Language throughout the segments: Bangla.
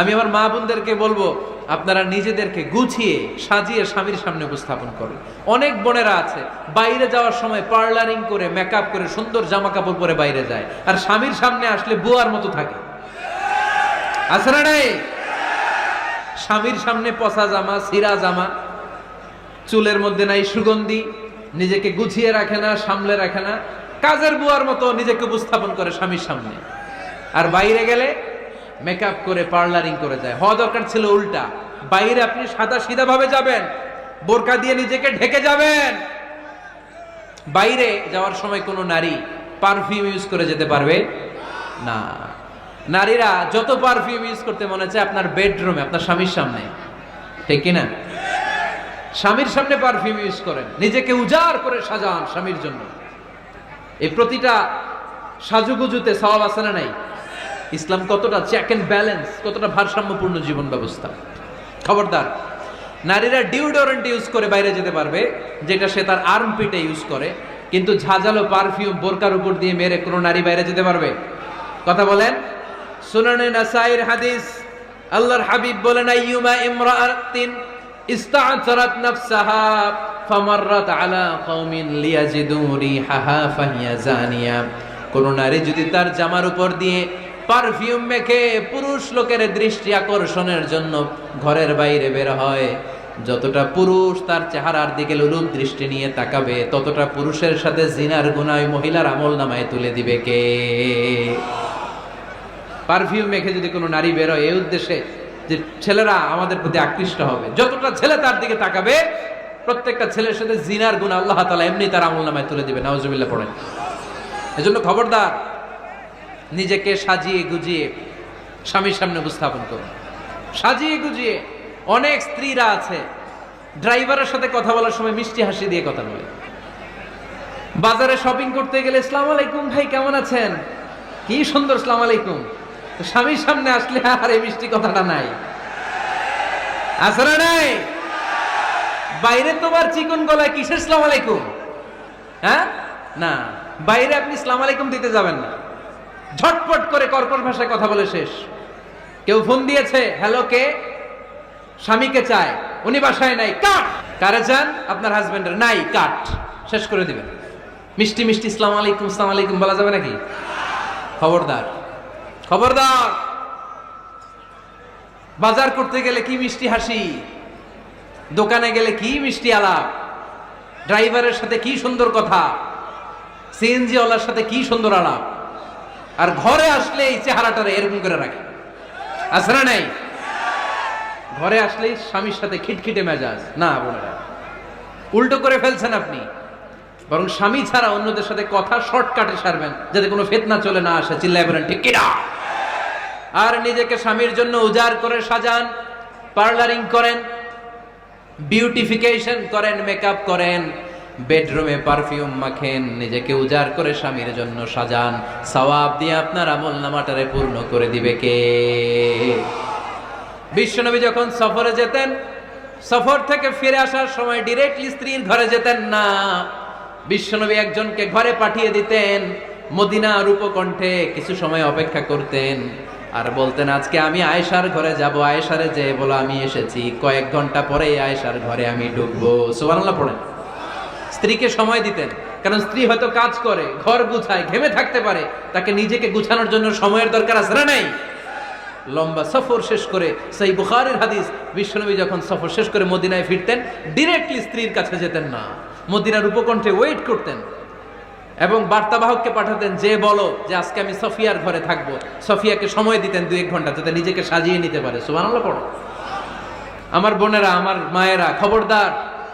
আমি আমার মা বোনদেরকে বলবো, আপনারা নিজেদেরকে গুছিয়ে সাজিয়ে স্বামীর সামনে উপস্থাপন করুন। অনেক বোনেরা আছে বাইরে যাওয়ার সময় পার্লারিং করে মেকআপ করে সুন্দর জামা কাপড় পরে বাইরে যায়, আর স্বামীর সামনে আসলে বুয়ার মতো থাকে। আছে না নাই? স্বামীর সামনে পচা জামা, ছিঁড়া জামা, চুলের মধ্যে নাই সুগন্ধি, নিজেকে গুছিয়ে রাখে না, সামলে রাখে না, কাজের বুয়ার মতো নিজেকে উপস্থাপন করে স্বামীর সামনে। আর বাইরে গেলে মেকআপ করে পার্লারিং করে যায়। হওয়া দরকার ছিল উল্টা, বাইরে আপনি সাদা সিধা ভাবে যাবেন, বোরকা দিয়ে নিজেকে ঢেকে যাবেন। বাইরে যাওয়ার সময় কোনো নারী পারফিউম ইউজ করে যেতে পারবে না। নারীরা যত পারফিউম ইউজ করতে মনে চায় আপনার বেডরুমে, আপনার স্বামীর সামনে, ঠিক কিনা? স্বামীর সামনে পারফিউম ইউজ করেন, নিজেকে উজাড় করে সাজান স্বামীর জন্য। এই প্রতিটা সাজুগুজুতে সওয়াব আছে না নাই? ইসলাম কতটা চেক এন্ড ব্যালেন্স, কতটা ভারসাম্যপূর্ণ জীবন ব্যবস্থা। খবরদার, নারীরা ডিওডোরেন্ট ইউজ করে বাইরে যেতে পারবে, যেটা সে তার আর্মপিটে ইউজ করে, কিন্তু ঝাঁঝালো পারফিউম বোরকার উপর দিয়ে মেরে কোনো নারী বাইরে যেতে পারবে? কথা বলেন। সুনানে নাসাইর হাদিস, আল্লাহর হাবিব বলেন, আইয়ুমা ইমরাআতিন ইস্তা'তারাত নাফসাহা ফামাররাত আলা কওমিন লিয়াজিদু রিহাহা ফাহিয়া জানিয়া। কোন নারী যদি তার জামার উপর দিয়ে পারফিউম মেখে পুরুষ লোকের দৃষ্টি আকর্ষণের জন্য ঘরের বাইরে বের হয়, যতটা পুরুষ তার চেহারার দিকে লোলুপ দৃষ্টি নিয়ে তাকাবে, ততটা পুরুষের সাথে জিনার গুনাহ মহিলার আমলনামায় তুলে দিবে কে? পারফিউম মেখে যদি কোনো নারী বের হয় এই উদ্দেশ্যে যে ছেলেরা আমাদের প্রতি আকৃষ্ট হবে, যতটা ছেলে তার দিকে তাকাবে, প্রত্যেকটা ছেলের সাথে জিনার গুনাহ আল্লাহ তাআলা এমনি তার আমলনামায় তুলে দিবে। নাউজুবিল্লাহ পড়েন। এজন্য খবরদার, নিজেকে সাজিয়ে গুজিয়ে স্বামীর সামনে উপস্থাপন করুন, সাজিয়ে গুজিয়ে। অনেক স্ত্রীরা আছে ড্রাইভারের সাথে কথা বলার সময় মিষ্টি হাসি দিয়ে কথা বলে। বাজারে শপিং করতে গেলে আসসালামু আলাইকুম ভাই, কেমন আছেন? কি সুন্দর আসসালামু আলাইকুম। তো স্বামীর সামনে আসলে আর এই মিষ্টি কথাটা নাই, আছে না নাই? বাইরে তোমার চিকন গলায় কিসের আসসালামু আলাইকুম? হ্যাঁ না, বাইরে আপনি আসসালামু আলাইকুম দিতে যাবেন না, ঝটপট করে কর্কশ ভাষায় কথা বলে শেষ। কেউ ফোন দিয়েছে, হ্যালো কে? স্বামীকে চায়, উনি বাসায় নাই, কাট। কারে চান? আপনার হাজবেন্ডের, নাই, কাট, শেষ করে দিবেন। মিষ্টি মিষ্টি আসসালামু আলাইকুম আসসালামু আলাইকুম বলা যাবে নাকি? খবরদার, খবরদার। বাজার করতে গেলে কি মিষ্টি হাসি, দোকানে গেলে কি মিষ্টি আলাপ, ড্রাইভারের সাথে কি সুন্দর কথা, সিএনজি ওয়ালার সাথে কি সুন্দর আলাপ, আর ঘরে আসলে এই চেহারাটারে এরকম করে রাখে, আছে না নাই? ঘরে আসলেই স্বামীর সাথে খিটখিটে মেজাজ। না বোনেরা, উল্টো করে ফেলছেন আপনি। বরং স্বামী ছাড়া অন্যদের সাথে কথা শর্টকাটে সারবেন, যাতে কোনো ফিতনা চলে না আসে। চিল্লায় বলেন ঠিক কিনা? আর নিজেকে স্বামীর জন্য উজাড় করে সাজান, পার্লারিং করেন, বিউটিফিকেশন করেন, মেকআপ করেন, বেডরুমে পারফিউম মাখেন, নিজেকে উজাড় করে স্বামীর জন্য সাজান। সওয়াব দিয়ে আপনার আমলনামাটারে পূর্ণ করে দিবে কে? বিশ্বনবী যখন সফরে যেতেন, সফর থেকে ফিরে আসার সময় ডিরেক্টলি স্ত্রীর ঘরে যেতেন না। বিশ্বনবী একজনকে ঘরে পাঠিয়ে দিতেন, মদিনার উপকণ্ঠে কিছু সময় অপেক্ষা করতেন, আর বলতেন আজকে আমি আয়েশার ঘরে যাব, আয়েশারে যে বলো আমি এসেছি, কয়েক ঘন্টা পরে আয়েশার ঘরে আমি ঢুকবো। সুবহানাল্লাহ পড়েন। স্ত্রীকে সময় দিতেন, কারণ স্ত্রী হয়তো কাজ করে, ঘর গুছায়, ঘেমে থাকতে পারে, তাকে নিজেকে গুছানোর জন্য সময়ের দরকার আছে না নাই? লম্বা সফর শেষ করে, সেই বুখারীর হাদিস, বিশ্বনবী যখন সফর শেষ করে মদিনায় ফিরতেন, ডিরেক্টলি স্ত্রীর কাছে যেতেন না, মদিনার উপকণ্ঠে ওয়েট করতেন এবং বার্তাবাহককে পাঠাতেন, যে বলো যে আজকে আমি সফিয়ার ঘরে থাকবো। সফিয়াকে সময় দিতেন 2-1 ঘন্টা, যাতে নিজেকে সাজিয়ে নিতে পারে। সুবহানাল্লাহ পড়ো। আমার বোনেরা, আমার মায়েরা, খবরদার,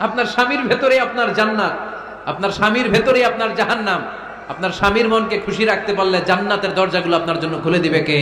আপনার স্বামীর ভেতরে আপনার জান্নাত, আপনার স্বামীর ভেতরে আপনার জাহান্নাম। আপনার স্বামীর মনকে খুশি রাখতে পারলে জান্নাতের দরজাগুলো আপনার জন্য খুলে দিবে কে?